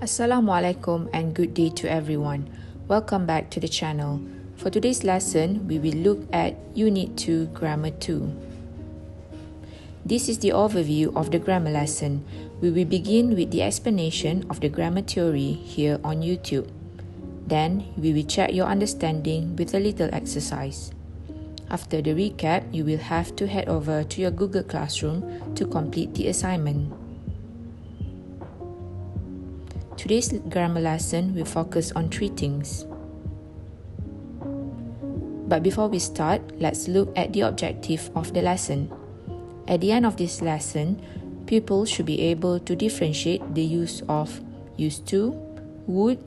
Assalamualaikum and good day to everyone. Welcome back to the channel. For today's lesson, we will look at Unit 2 Grammar 2. This is the overview of the grammar lesson. We will begin with the explanation of the grammar theory here on YouTube. Then, we will check your understanding with a little exercise. After the recap, you will have to head over to your Google Classroom to complete the assignment. Today's grammar lesson will focus on three things. But before we start, let's look at the objective of the lesson. At the end of this lesson, pupils should be able to differentiate the use of used to, would,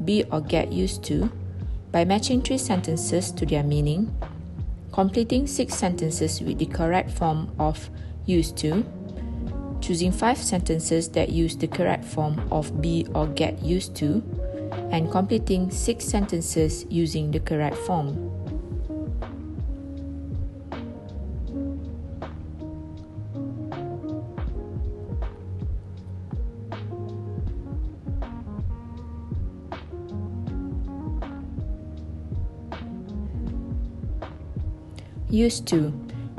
be or get used to by matching 3 sentences to their meaning, completing 6 sentences with the correct form of used to, choosing 5 sentences that use the correct form of be or get used to, and completing 6 sentences using the correct form. Used to.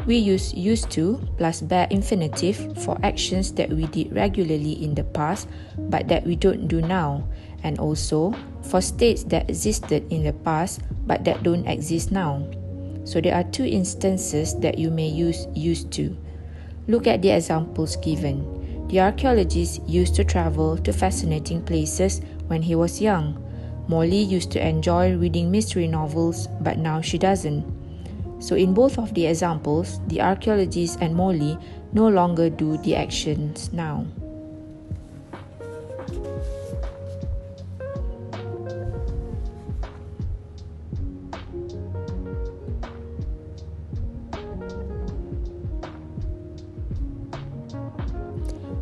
We use used to plus bare infinitive for actions that we did regularly in the past but that we don't do now, and also for states that existed in the past but that don't exist now. So there are 2 instances that you may use used to. Look at the examples given. The archaeologist used to travel to fascinating places when he was young. Molly used to enjoy reading mystery novels but now she doesn't. So in both of the examples, the archaeologist and Molly no longer do the actions now.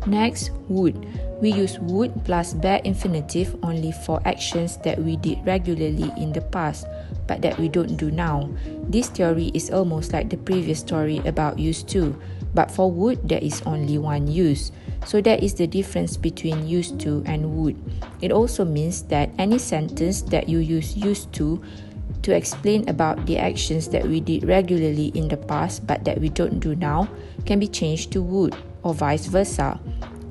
Next, would. We use would plus bare infinitive only for actions that we did regularly in the past, but that we don't do now. This theory is almost like the previous story about used to, but for would there is only one use. So that is the difference between used to and would. It also means that any sentence that you use used to explain about the actions that we did regularly in the past but that we don't do now can be changed to would, or vice versa.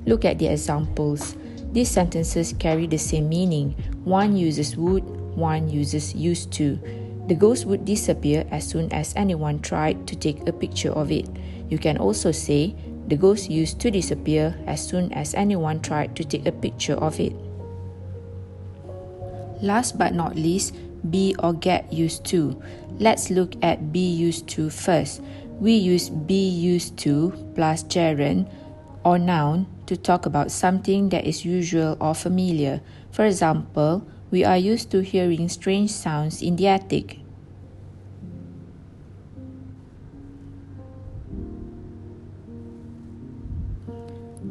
Look at the examples. These sentences carry the same meaning. One uses would, one uses used to. The ghost would disappear as soon as anyone tried to take a picture of it. You can also say, the ghost used to disappear as soon as anyone tried to take a picture of it. Last but not least, be or get used to. Let's look at be used to first. We use be used to plus gerund or noun to talk about something that is usual or familiar. For example, we are used to hearing strange sounds in the attic.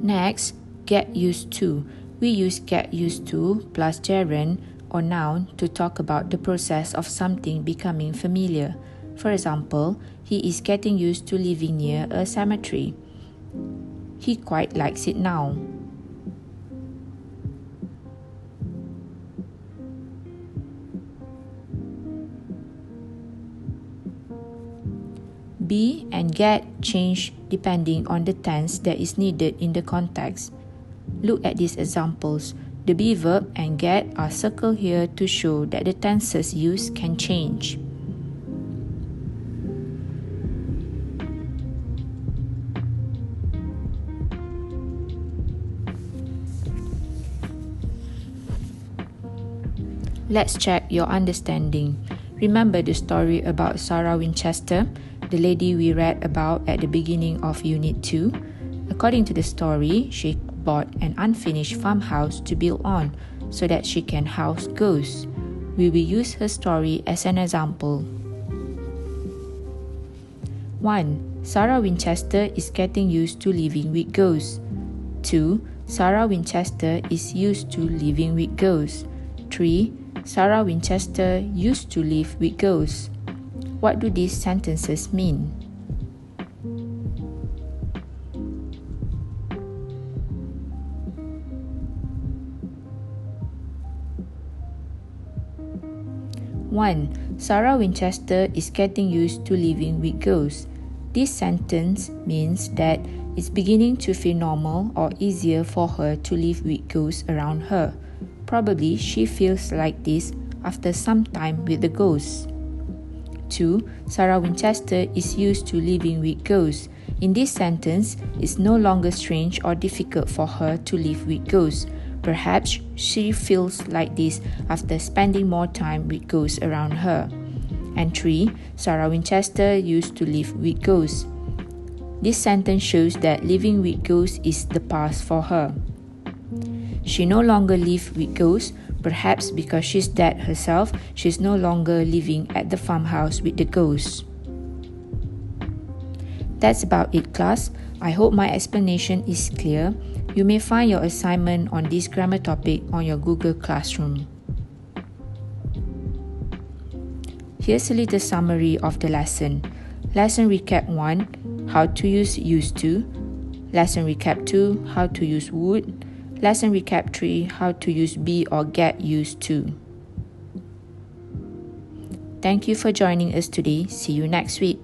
Next, get used to. We use get used to plus gerund or noun to talk about the process of something becoming familiar. For example, he is getting used to living near a cemetery. He quite likes it now. Be and get change depending on the tense that is needed in the context. Look at these examples. The be verb and get are circled here to show that the tenses used can change. Let's check your understanding. Remember the story about Sarah Winchester, the lady we read about at the beginning of Unit 2? According to the story, she bought an unfinished farmhouse to build on so that she can house ghosts. We will use her story as an example. 1. Sarah Winchester is getting used to living with ghosts. 2. Sarah Winchester is used to living with ghosts. 3. Sarah Winchester used to live with ghosts. What do these sentences mean? 1. Sarah Winchester is getting used to living with ghosts. This sentence means that it's beginning to feel normal or easier for her to live with ghosts around her. Probably she feels like this after some time with the ghosts. 2. Sarah Winchester is used to living with ghosts. In this sentence, it's no longer strange or difficult for her to live with ghosts. Perhaps she feels like this after spending more time with ghosts around her. And 3. Sarah Winchester used to live with ghosts. This sentence shows that living with ghosts is the past for her. She no longer lives with ghosts. Perhaps because she's dead herself, she's no longer living at the farmhouse with the ghosts. That's about it, class. I hope my explanation is clear. You may find your assignment on this grammar topic on your Google Classroom. Here's a little summary of the lesson. Lesson Recap 1, How to use used to. Lesson Recap 2, How to use would. Lesson Recap 3, How to use be or get used to. Thank you for joining us today. See you next week.